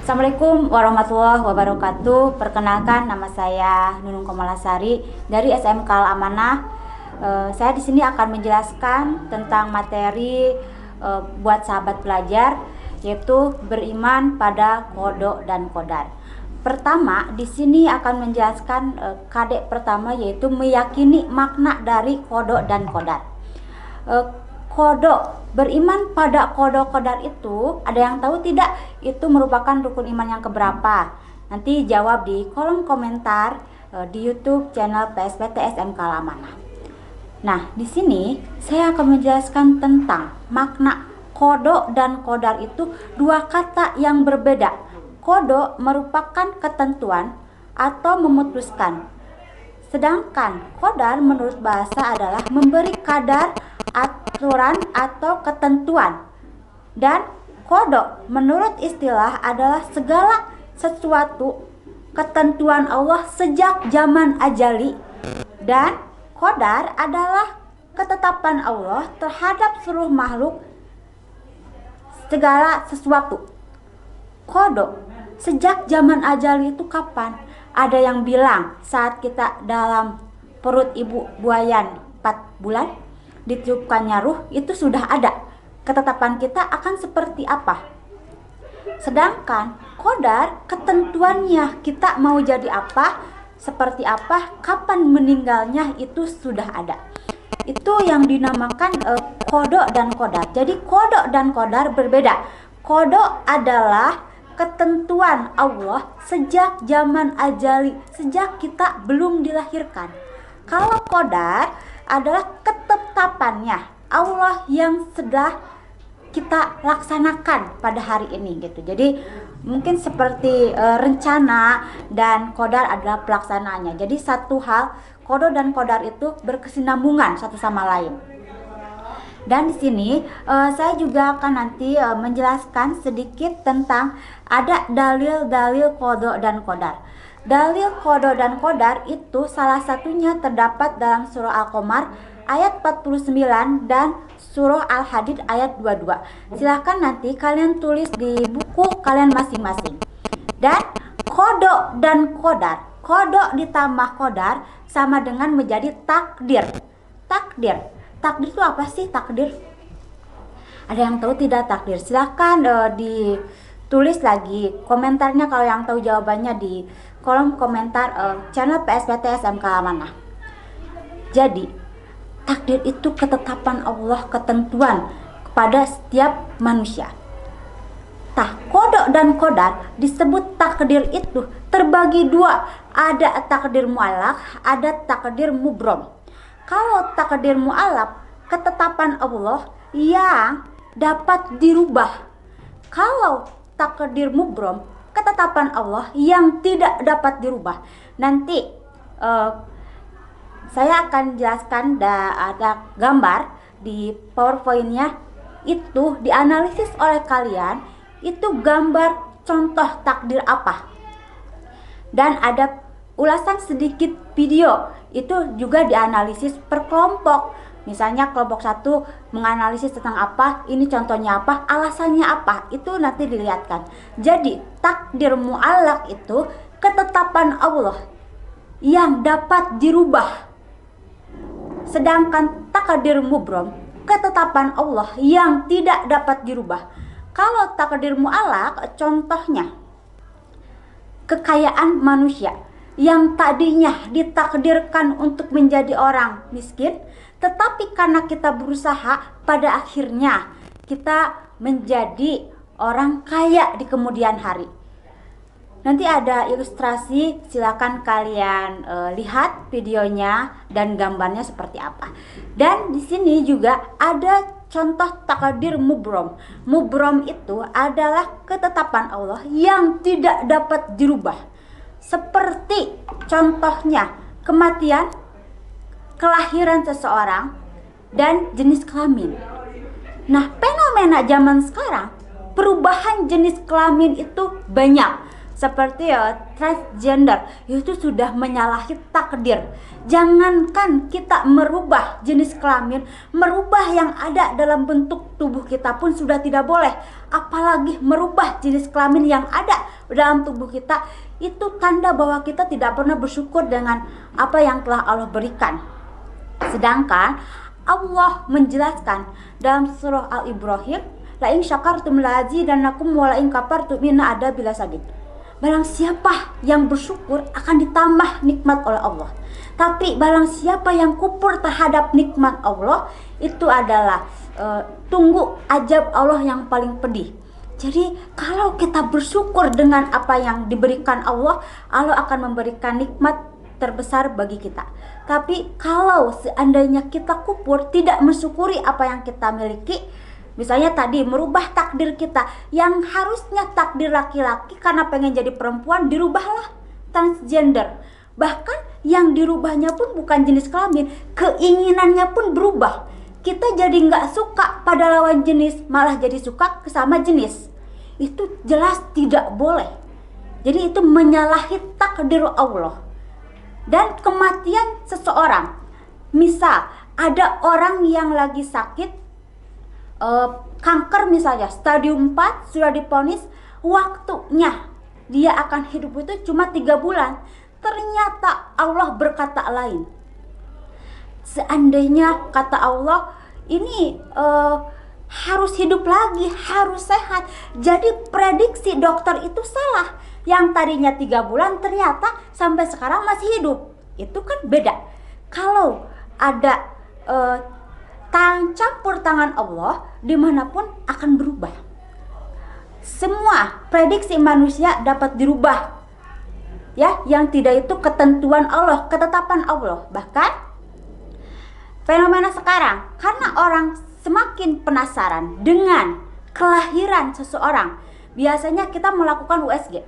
Assalamualaikum warahmatullahi wabarakatuh. Perkenalkan, nama saya Nunung Komalasari dari SMK Al Amanah. Saya di sini akan menjelaskan tentang materi buat sahabat pelajar, yaitu beriman pada kodok dan qadar. Pertama, di sini akan menjelaskan KD pertama, yaitu meyakini makna dari kodok dan qadar. Kodok, beriman pada kodok qadar itu, ada yang tahu tidak itu merupakan rukun iman yang keberapa? Nanti jawab di kolom komentar di YouTube channel PSPT SMK Al Amanah. Nah, di sini saya akan menjelaskan tentang makna kodok dan qadar. Itu dua kata yang berbeda. Kodok merupakan ketentuan atau memutuskan, sedangkan qadar menurut bahasa adalah memberi kadar, aturan atau ketentuan. Dan kodok menurut istilah adalah segala sesuatu ketentuan Allah sejak zaman azali, dan qadar adalah ketetapan Allah terhadap seluruh makhluk segala sesuatu. Kodok sejak zaman azali itu kapan? Ada yang bilang saat kita dalam perut ibu buayan 4 bulan ditiupkannya ruh, itu sudah ada ketetapan kita akan seperti apa. Sedangkan qadar ketentuannya kita mau jadi apa, seperti apa, kapan meninggalnya itu sudah ada. Itu yang dinamakan kodok dan qadar. Jadi kodok dan qadar berbeda. Kodok adalah ketentuan Allah sejak zaman azali, sejak kita belum dilahirkan. Kalau qadar adalah ketetapannya Allah yang sudah kita laksanakan pada hari ini gitu. Jadi mungkin seperti rencana, dan qadar adalah pelaksanaannya. Jadi satu hal, kodok dan qadar itu berkesinambungan satu sama lain. Dan di sini saya juga akan nanti menjelaskan sedikit tentang ada dalil-dalil kodok dan qadar. Dalil kodok dan qadar itu salah satunya terdapat dalam surah Al-Qamar ayat 49 dan surah Al-Hadid ayat 22. Silahkan nanti kalian tulis di buku kalian masing-masing. Dan kodok dan qadar, kodok ditambah qadar sama dengan menjadi takdir. Takdir itu apa sih takdir? Ada yang tahu tidak takdir? Silahkan ditulis lagi komentarnya kalau yang tahu jawabannya di kolom komentar channel PSPT SMK Al Amanah. Jadi takdir itu ketetapan Allah, ketentuan kepada setiap manusia. Kodok dan qadar disebut takdir itu terbagi dua, ada takdir mu'allaq, ada takdir mubrom. Kalau takdir mu'allaq, ketetapan Allah yang dapat dirubah. Kalau takdir mubrom, ketetapan Allah yang tidak dapat dirubah. Nanti saya akan jelaskan, ada gambar di PowerPoint-nya, itu dianalisis oleh kalian, itu gambar contoh takdir apa. Dan ada ulasan sedikit video, itu juga dianalisis per kelompok. Misalnya kelompok 1 menganalisis tentang apa, ini contohnya apa, alasannya apa, itu nanti dilihatkan. Jadi takdir mu'allaq itu ketetapan Allah yang dapat dirubah. Sedangkan takdir mubrom, ketetapan Allah yang tidak dapat dirubah. Kalau takdir mu'allaq, contohnya kekayaan manusia yang tadinya ditakdirkan untuk menjadi orang miskin, tetapi karena kita berusaha, pada akhirnya kita menjadi orang kaya di kemudian hari. Nanti ada ilustrasi, silakan kalian lihat videonya dan gambarnya seperti apa. Dan di sini juga ada contoh takdir mubrom. Mubrom itu adalah ketetapan Allah yang tidak dapat dirubah. Seperti contohnya kematian, kelahiran seseorang, dan jenis kelamin. Nah, fenomena zaman sekarang, perubahan jenis kelamin itu banyak. seperti transgender, itu sudah menyalahi takdir. Jangankan kita merubah jenis kelamin, merubah yang ada dalam bentuk tubuh kita pun sudah tidak boleh, apalagi merubah jenis kelamin yang ada dalam tubuh kita. Itu tanda bahwa kita tidak pernah bersyukur dengan apa yang telah Allah berikan. Sedangkan Allah menjelaskan dalam surah Al-Ibrahim, la in syakartum la azidannakum wa la in kafartum inna adzabi lasadid. Barang siapa yang bersyukur akan ditambah nikmat oleh Allah. Tapi barang siapa yang kufur terhadap nikmat Allah, itu adalah tunggu azab Allah yang paling pedih. Jadi kalau kita bersyukur dengan apa yang diberikan Allah, Allah akan memberikan nikmat terbesar bagi kita. Tapi kalau seandainya kita kufur, tidak mensyukuri apa yang kita miliki, misalnya tadi merubah takdir kita, yang harusnya takdir laki-laki karena pengen jadi perempuan, dirubahlah transgender. Bahkan yang dirubahnya pun bukan jenis kelamin, keinginannya pun berubah. Kita jadi nggak suka pada lawan jenis, malah jadi suka ke sama jenis. Itu jelas tidak boleh. Jadi itu menyalahi takdir Allah. Dan kematian seseorang, misal ada orang yang lagi sakit kanker misalnya stadium 4, sudah divonis waktunya dia akan hidup itu cuma 3 bulan. Ternyata Allah berkata lain. Seandainya kata Allah ini harus hidup lagi, harus sehat, jadi prediksi dokter itu salah. Yang tadinya 3 bulan ternyata sampai sekarang masih hidup. Itu kan beda. Kalau ada campur tangan Allah, dimanapun akan berubah. Semua prediksi manusia dapat dirubah, ya, yang tidak itu ketentuan Allah, ketetapan Allah. Bahkan fenomena sekarang, karena orang semakin penasaran dengan kelahiran seseorang, biasanya kita melakukan USG.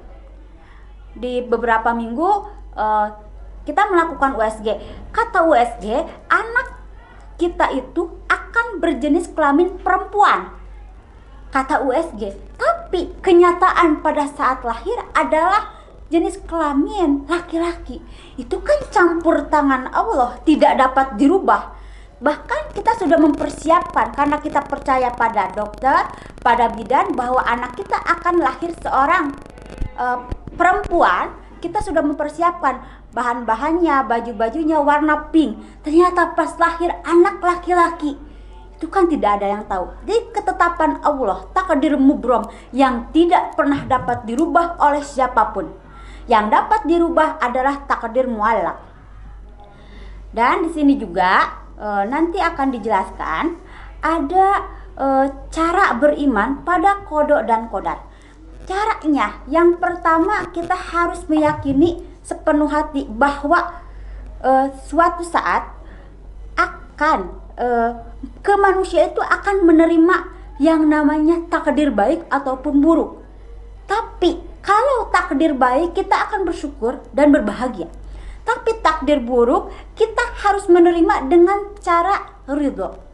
Di beberapa minggu kita melakukan USG. Kata USG, anak kita itu akan berjenis kelamin perempuan, kata USG. Tapi kenyataan pada saat lahir adalah jenis kelamin laki-laki. Itu kan campur tangan Allah, tidak dapat dirubah. Bahkan kita sudah mempersiapkan karena kita percaya pada dokter, pada bidan, bahwa anak kita akan lahir seorang perempuan. Kita sudah mempersiapkan bahan-bahannya, baju-bajunya warna pink. Ternyata pas lahir anak laki-laki, itu kan tidak ada yang tahu. Jadi ketetapan Allah, takdir mubrom yang tidak pernah dapat dirubah oleh siapapun. Yang dapat dirubah adalah takdir muallaq. Dan di sini juga nanti akan dijelaskan ada cara beriman pada kodok dan kodar. Caranya, yang pertama kita harus meyakini sepenuh hati bahwa suatu saat akan ke manusia itu akan menerima yang namanya takdir baik ataupun buruk. Tapi kalau takdir baik, kita akan bersyukur dan berbahagia. Tapi takdir buruk, kita harus menerima dengan cara ridho.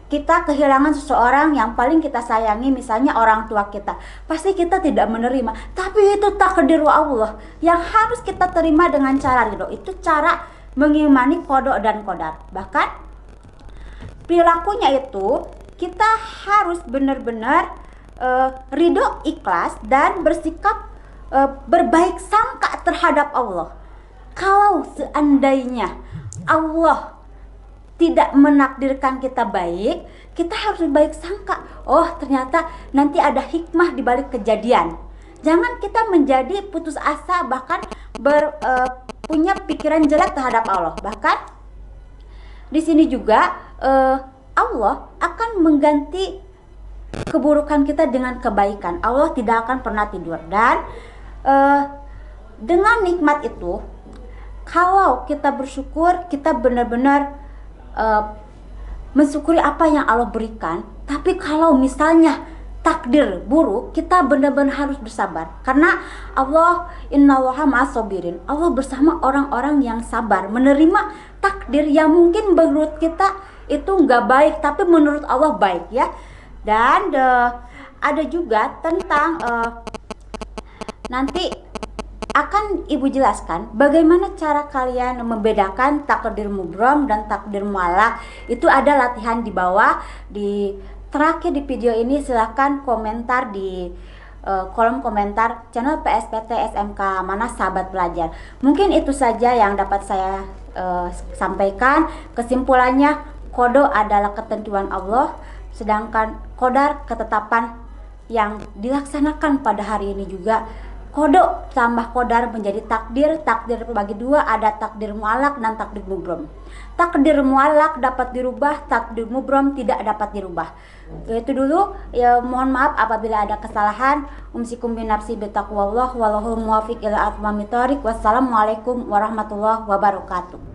Kita kehilangan seseorang yang paling kita sayangi, misalnya orang tua kita, pasti kita tidak menerima. Tapi itu takdir Allah yang harus kita terima dengan cara ridho. Itu cara mengimani kodok dan kodar. Bahkan perilakunya itu kita harus benar-benar ridho, ikhlas, dan bersikap berbaik sangka terhadap Allah. Kalau seandainya Allah tidak menakdirkan kita baik, kita harus baik sangka. Oh, ternyata nanti ada hikmah di balik kejadian. Jangan kita menjadi putus asa, bahkan punya pikiran jelek terhadap Allah. Bahkan di sini juga Allah akan mengganti keburukan kita dengan kebaikan. Allah tidak akan pernah tidur. Dan dengan nikmat itu, kalau kita bersyukur, kita benar-benar mensyukuri apa yang Allah berikan. Tapi kalau misalnya takdir buruk, kita benar-benar harus bersabar. Karena Allah, innallaha ma'as-sabirin, Allah bersama orang-orang yang sabar, menerima takdir yang mungkin menurut kita itu nggak baik, tapi menurut Allah baik, ya. Dan ada juga tentang Nanti akan Ibu jelaskan bagaimana cara kalian membedakan takdir mubrom dan takdir mualak. Itu ada latihan di bawah. Di terakhir di video ini silahkan komentar di kolom komentar channel PSPT SMK Mana Sahabat Pelajar. Mungkin itu saja yang dapat saya sampaikan. Kesimpulannya, qada adalah ketentuan Allah, sedangkan qadar ketetapan yang dilaksanakan pada hari ini juga. Qada tambah qadar menjadi takdir. Takdir bagi dua, ada takdir mualak dan takdir mubrom. Takdir mualak dapat dirubah, takdir mubrom tidak dapat dirubah. Itu dulu ya, mohon maaf apabila ada kesalahan. Umsikum binafsi bitaqwallah wallahu muwafiq ila aqwamit thoriq. Wassalamualaikum warahmatullahi wabarakatuh.